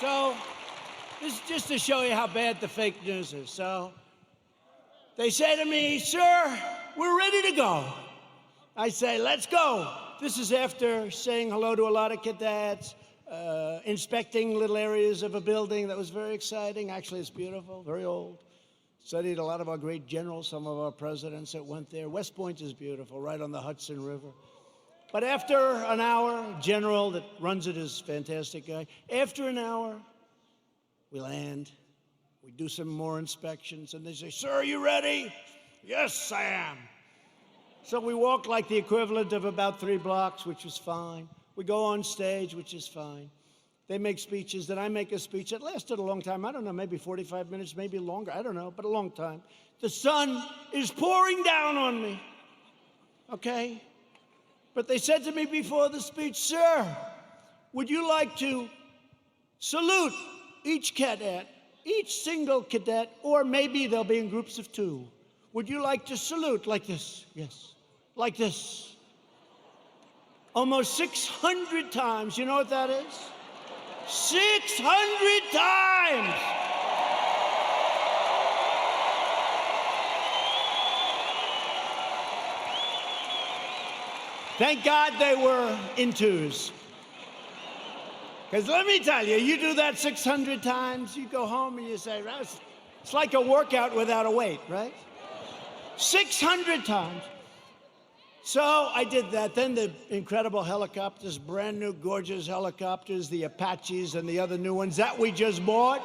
So this is just to show you how bad the fake news is. So they say to me, sir, we're ready to go. I say, let's go. This is after saying hello to a lot of cadets, inspecting little areas of a building that was very exciting. Actually, it's beautiful, very old. Studied a lot of our great generals, some of our presidents that went there. West Point is beautiful, right on the Hudson River. But after an hour, general that runs it is a fantastic guy. After an hour, we land. We do some more inspections, and they say, sir, are you ready? Yes, I am. So we walk like the equivalent of about 3 blocks, which is fine. We go on stage, which is fine. They make speeches, then I make a speech that lasted a long time. I don't know, maybe 45 minutes, maybe longer. I don't know, but a long time. The sun is pouring down on me, okay? But they said to me before the speech, sir, would you like to salute each cadet, each single cadet, or maybe they'll be in groups of 2. Would you like to salute like this? Yes. Like this. Almost 600 times. You know what that is? 600 times! Thank God they were in 2s. Because let me tell you, you do that 600 times, you go home and you say, it's like a workout without a weight, right? 600 times. So I did that. Then the incredible helicopters, brand new, gorgeous helicopters, the Apaches and the other new ones that we just bought.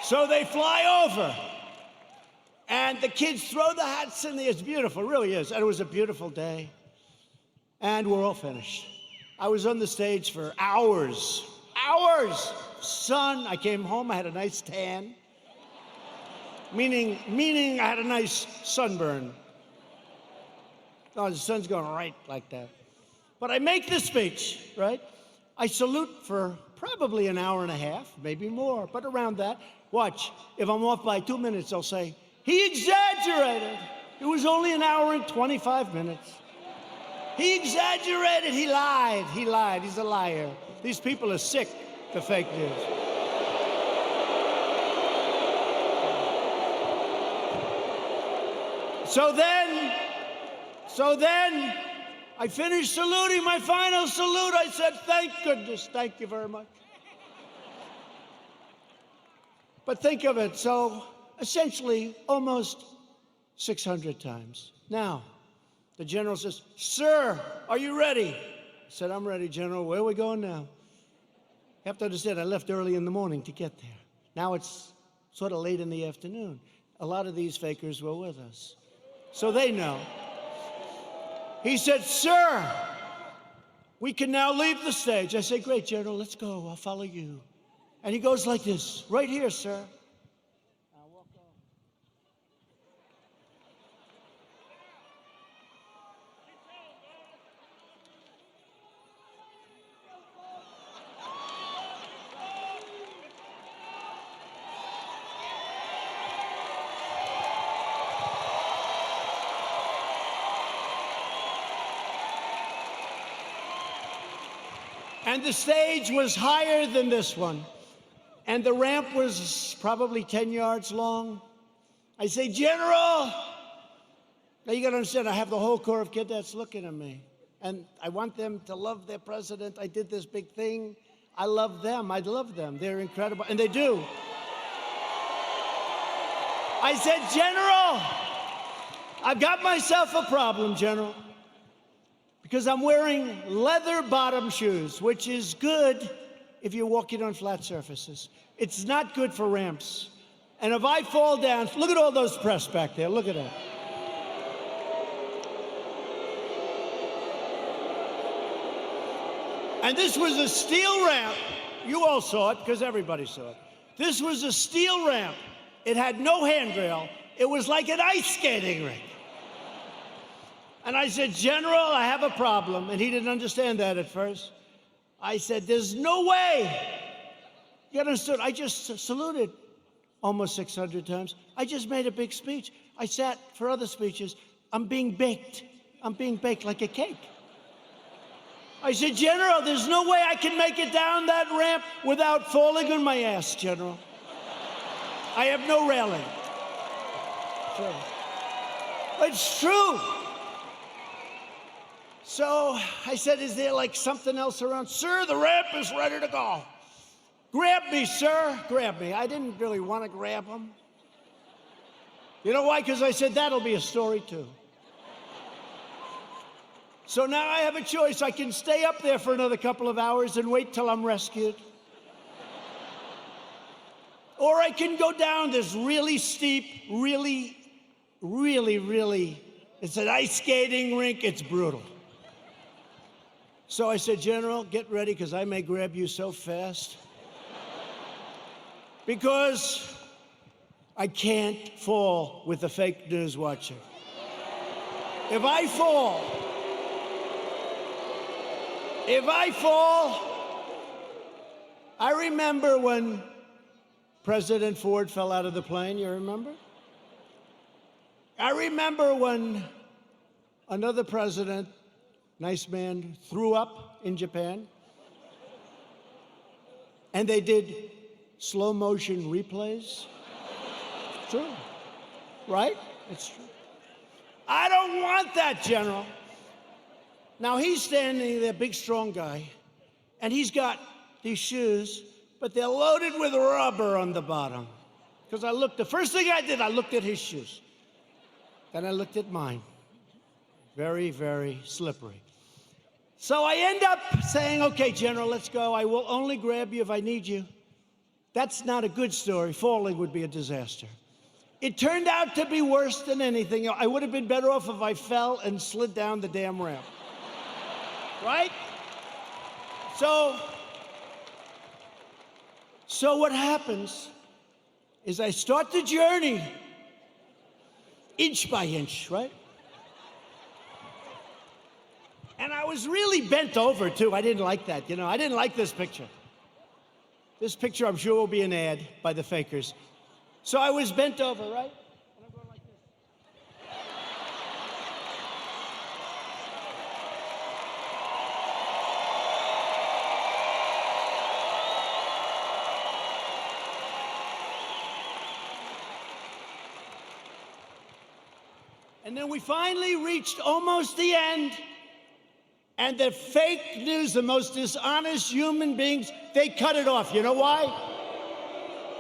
So they fly over. And the kids throw the hats in the air. It's beautiful, it really is. And it was a beautiful day. And we're all finished. I was on the stage for hours. Hours! Sun, I came home, I had a nice tan. Meaning I had a nice sunburn. No, the sun's going right like that. But I make this speech, right? I salute for probably an hour and a half, maybe more, but around that. Watch, if I'm off by 2 minutes, I'll say, he exaggerated. It was only an hour and 25 minutes. He exaggerated, he lied, he's a liar. These people are sick, the fake news. So then, I finished saluting, my final salute. I said, thank goodness, thank you very much. But think of it, so essentially almost 600 times. Now, the general says, sir, are you ready? I said, I'm ready, General. Where are we going now? You have to understand, I left early in the morning to get there. Now it's sort of late in the afternoon. A lot of these fakers were with us. So they know. He said, sir, we can now leave the stage. I say, great, General, let's go. I'll follow you. And he goes like this, right here, sir. I'll walk on. And the stage was higher than this one. And the ramp was probably 10 yards long. I say, General, now you gotta understand, I have the whole Corps of Cadets looking at me. And I want them to love their president. I did this big thing. I love them, I love them. They're incredible, and they do. I said, General, I've got myself a problem, General. Because I'm wearing leather bottom shoes, which is good if you're walking on flat surfaces. It's not good for ramps. And if I fall down, look at all those press back there, look at that. And this was a steel ramp. You all saw it, because everybody saw it. This was a steel ramp. It had no handrail. It was like an ice skating rink. And I said, General, I have a problem. And he didn't understand that at first. I said, there's no way. You understood? I just saluted almost 600 times. I just made a big speech. I sat for other speeches. I'm being baked. I'm being baked like a cake. I said, General, there's no way I can make it down that ramp without falling on my ass, General. I have no railing. Sure. It's true. So I said, is there like something else around? Sir, the ramp is ready to go. Grab me, sir. Grab me. I didn't really want to grab him. You know why? Because I said, that'll be a story too. So now I have a choice. I can stay up there for another couple of hours and wait till I'm rescued. Or I can go down this really steep, really, it's an ice skating rink. It's brutal. So I said, General, get ready, because I may grab you so fast. Because I can't fall with the fake news watcher. If I fall, I remember when President Ford fell out of the plane, you remember? I remember when another president, nice man, threw up in Japan, and they did slow motion replays. It's true, right? It's true. I don't want that, General. Now he's standing there, big, strong guy, and he's got these shoes, but they're loaded with rubber on the bottom. Because the first thing I did, I looked at his shoes. Then I looked at mine. Very, very slippery. So I end up saying, okay, General, let's go. I will only grab you if I need you. That's not a good story. Falling would be a disaster. It turned out to be worse than anything. I would have been better off if I fell and slid down the damn ramp. Right? So what happens is I start the journey inch by inch, right? And I was really bent over, too. I didn't like that, I didn't like this picture. This picture, I'm sure, will be an ad by the fakers. So I was bent over, right? And I'm going like this. And then we finally reached almost the end. And the fake news, the most dishonest human beings, they cut it off. You know why?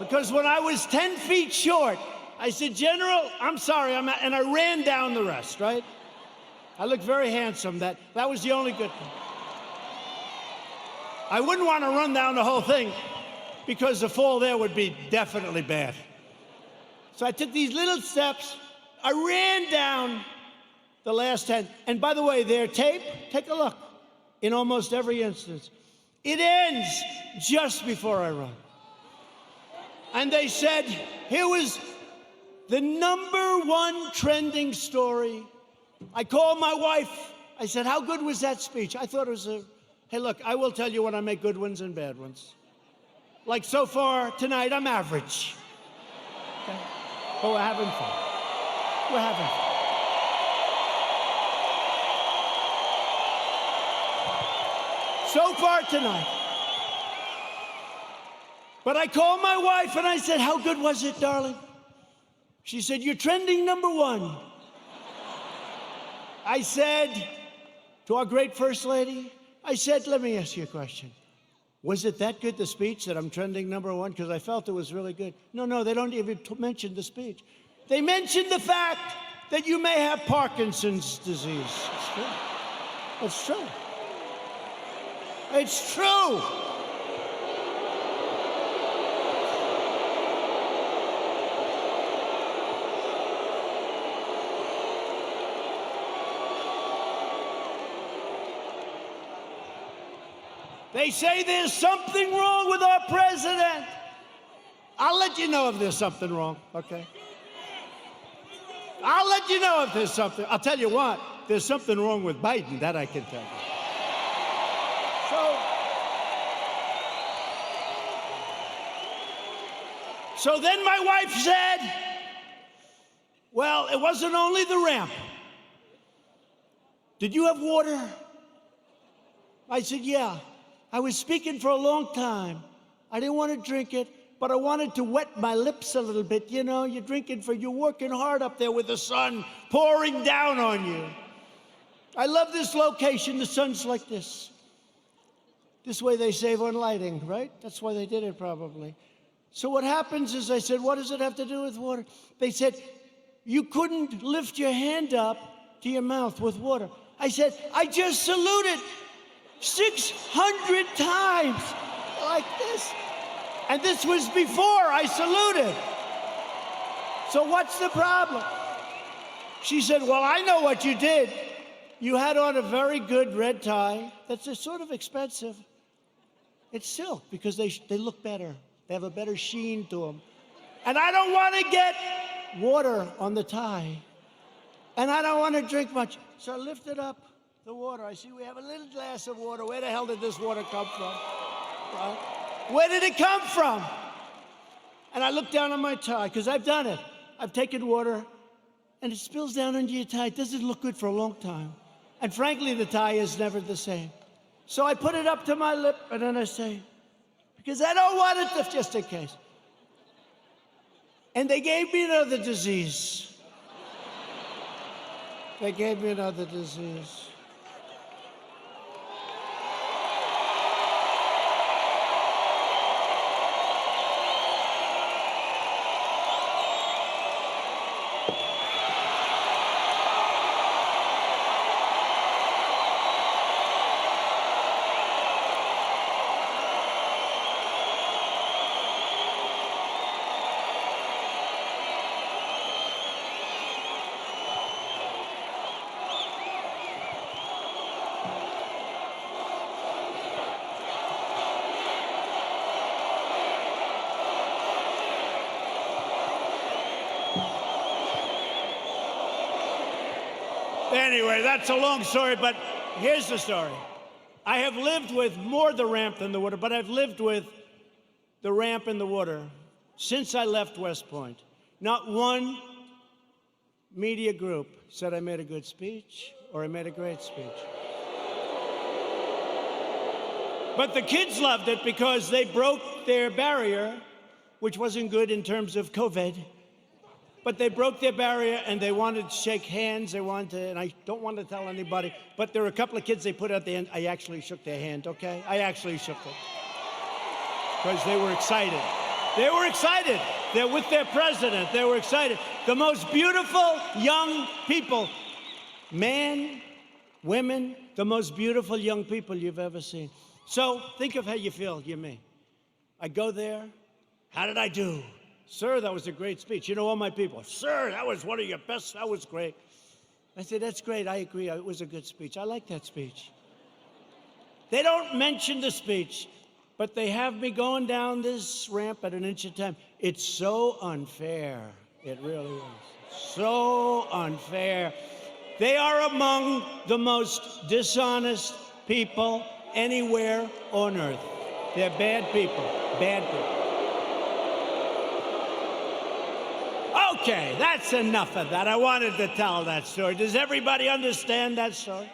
Because when I was 10 feet short, I said, General, I'm sorry, I'm not, and I ran down the rest, right? I looked very handsome. That was the only good thing. I wouldn't want to run down the whole thing, because the fall there would be definitely bad. So I took these little steps. I ran down the last 10. And by the way, their tape, take a look. In almost every instance, it ends just before I run. And they said, here was the #1 trending story. I called my wife. I said, how good was that speech? I thought it was hey, look, I will tell you when I make good ones and bad ones. Like so far tonight, I'm average. Okay? But we're having fun. We're having fun. So far tonight. But I called my wife and I said, how good was it, darling? She said, you're trending #1. I said to our great First Lady, I said, let me ask you a question. Was it that good, the speech, that I'm trending #1? Because I felt it was really good. No, they don't even mention the speech. They mentioned the fact that you may have Parkinson's disease. It's true. It's true. It's true. They say there's something wrong with our president. I'll let you know if there's something wrong, okay? I'll let you know if there's something. I'll tell you what, there's something wrong with Biden, that I can tell you. So then my wife said, well, it wasn't only the ramp. Did you have water? I said, yeah. I was speaking for a long time. I didn't want to drink it, but I wanted to wet my lips a little bit. You know, you're working hard up there with the sun pouring down on you. I love this location. The sun's like this. This way they save on lighting, right? That's why they did it, probably. So what happens is, I said, what does it have to do with water? They said, you couldn't lift your hand up to your mouth with water. I said, I just saluted 600 times like this. And this was before I saluted. So what's the problem? She said, well, I know what you did. You had on a very good red tie that's sort of expensive. It's silk because they look better. They have a better sheen to them. And I don't want to get water on the tie. And I don't want to drink much. So I lifted up the water. I see we have a little glass of water. Where the hell did this water come from? Right? Where did it come from? And I looked down on my tie, because I've done it. I've taken water, and it spills down into your tie. It doesn't look good for a long time. And frankly, the tie is never the same. So I put it up to my lip, and then I say, because I don't want it to, just in case. And they gave me another disease. They gave me another disease. Anyway, that's a long story, but here's the story. I have lived with more the ramp than the water, but I've lived with the ramp and the water since I left West Point. Not one media group said I made a good speech or I made a great speech. But the kids loved it because they broke their barrier, which wasn't good in terms of COVID. But they broke their barrier, and they wanted to shake hands. They wanted to, and I don't want to tell anybody, but there were a couple of kids they put at the end. I actually shook their hand, okay? I actually shook it. Because they were excited. They were excited. They're with their president. They were excited. The most beautiful young people, men, women, the most beautiful young people you've ever seen. So think of how you feel, you me. I go there. How did I do? Sir, that was a great speech. You know, all my people, sir, that was one of your best, that was great. I said, that's great, I agree, it was a good speech. I like that speech. They don't mention the speech, but they have me going down this ramp at an inch at a time. It's so unfair. It really is. So unfair. They are among the most dishonest people anywhere on earth. They're bad people, bad people. Okay, that's enough of that. I wanted to tell that story. Does everybody understand that story?